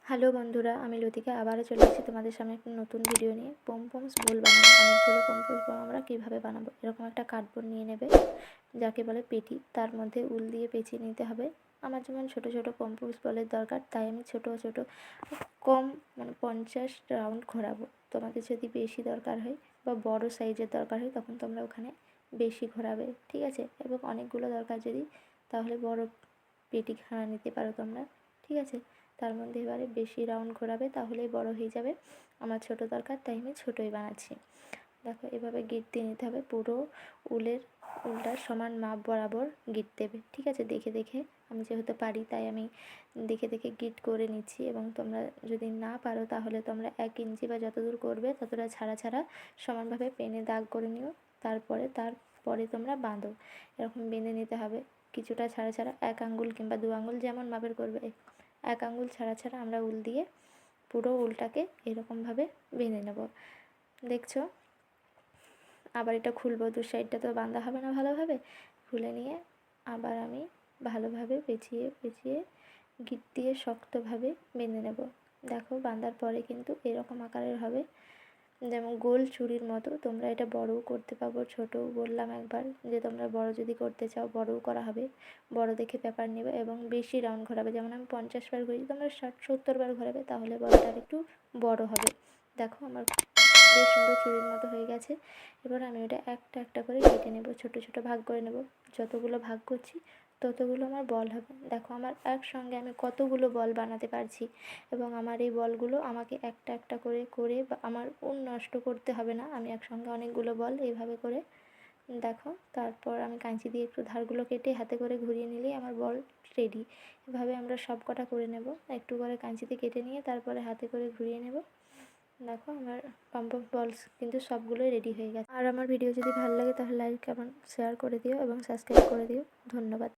Hello বন্ধুরা, আমি লতিকা আবারও চলে এসেছি তোমাদের সামনে একটা নতুন ভিডিও নিয়ে। পমপমস বোল বানাবো। অনেকগুলো পমপমস বোল আমরা কীভাবে বানাবো, এরকম একটা কার্ডবোর্ড নিয়ে নেবে, যাকে বলে পেটি। তার মধ্যে উল দিয়ে পেঁচিয়ে নিতে হবে। আমার যেমন ছোটো ছোটো পমপমস বলের দরকার, তাই আমি ছোটো ছোটো কম 50 রাউন্ড ঘোরাবো। তোমাদের যদি বেশি দরকার হয় বা বড় সাইজের দরকার হয়, তখন তোমরা ওখানে বেশি ঘোরাবে, ঠিক আছে। এবং অনেকগুলো দরকার যদি, তাহলে বড় পেটি খানা নিতে পারো তোমরা, ঠিক আছে। তার মধ্যে এবারে বেশি রাউন্ড ঘোরাবে, তাহলেই বড় হয়ে যাবে। আমার ছোট দরকার, তাই আমি ছোটোই বানাচ্ছি। দেখো, এভাবে গিট দিয়ে নিতে হবে। পুরো উলটা সমান মাপ বরাবর গিট দেবে, ঠিক আছে। দেখে দেখে, আমি যেহেতু পারি তাই আমি দেখে দেখে গিট করে নিচ্ছি। এবং তোমরা যদি না পারো, তাহলে তোমরা 1 ইঞ্চি বা যতদূর করবে ততটা ছাড়া ছাড়া সমানভাবে পেনে দাগ করে নিও। তারপরে তোমরা বাঁধো। এরকম বেঁধে নিতে হবে। কিছুটা ছাড়া ছাড়া 1 আঙ্গুল কিংবা 2 আঙ্গুল যেমন মাপের করবে, 1 আঙ্গুল ছাড়া ছাড়া আমরা উল দিয়ে পুরো উলটাকে এরকমভাবে বেঁধে নেব। দেখছো, আবার এটা খুলবো। দু সাইডটা তো বাঁধা হবে না ভালোভাবে। খুলে নিয়ে আবার আমি ভালোভাবে পেঁচিয়ে পেঁচিয়ে গিট দিয়ে শক্তভাবে বেঁধে নেব। দেখো, বাঁধার পরে কিন্তু এরকম আকারের হবে, যেমন গোল চুড়ির মতো। তোমরা এটা বড়ও করতে পারো, ছোটও। বললাম একবার যে তোমরা বড় যদি করতে চাও, বড়ও করা হবে। বড় দেখে পেপার নেবে এবং বেশি রাউন্ড ঘোরাবে। যেমন আমি 50 বার ঘুরেছি, তোমরা 60-70 বার ঘোরাবে, তাহলে বলটা আর একটু বড় হবে। দেখো, আমার বেশ সুন্দর চুড়ির মতো হয়ে গেছে। এবার আমি এটা একটা একটা করে কেটে নেব, ছোটো ছোটো ভাগ করে নেব। যতগুলো ভাগ করছি ততগুলো আমার বল হবে। দেখো, আমার একসঙ্গে আমি কতগুলো বল বানাতে পারছি। এবং আমার এই বলগুলো আমাকে একটা একটা করে করে আমার উল নষ্ট করতে হবে না। আমি একসঙ্গে অনেকগুলো বল এইভাবে করে, দেখো, তারপর আমি কাঁচি দিয়ে একটু ধারগুলো কেটে হাতে করে ঘুরিয়ে নিলেই আমার বল রেডি। এভাবে আমরা সব কটা করে নেব। একটু করে কাঁচিতে কেটে নিয়ে তারপরে হাতে করে ঘুরিয়ে নেব। দেখো, আমার পমপম বলস কিন্তু সবগুলোই রেডি হয়ে গেছে। আর আমার ভিডিও যদি ভালো লাগে, তাহলে লাইক এবং শেয়ার করে দিও এবং সাবস্ক্রাইব করে দিও। ধন্যবাদ।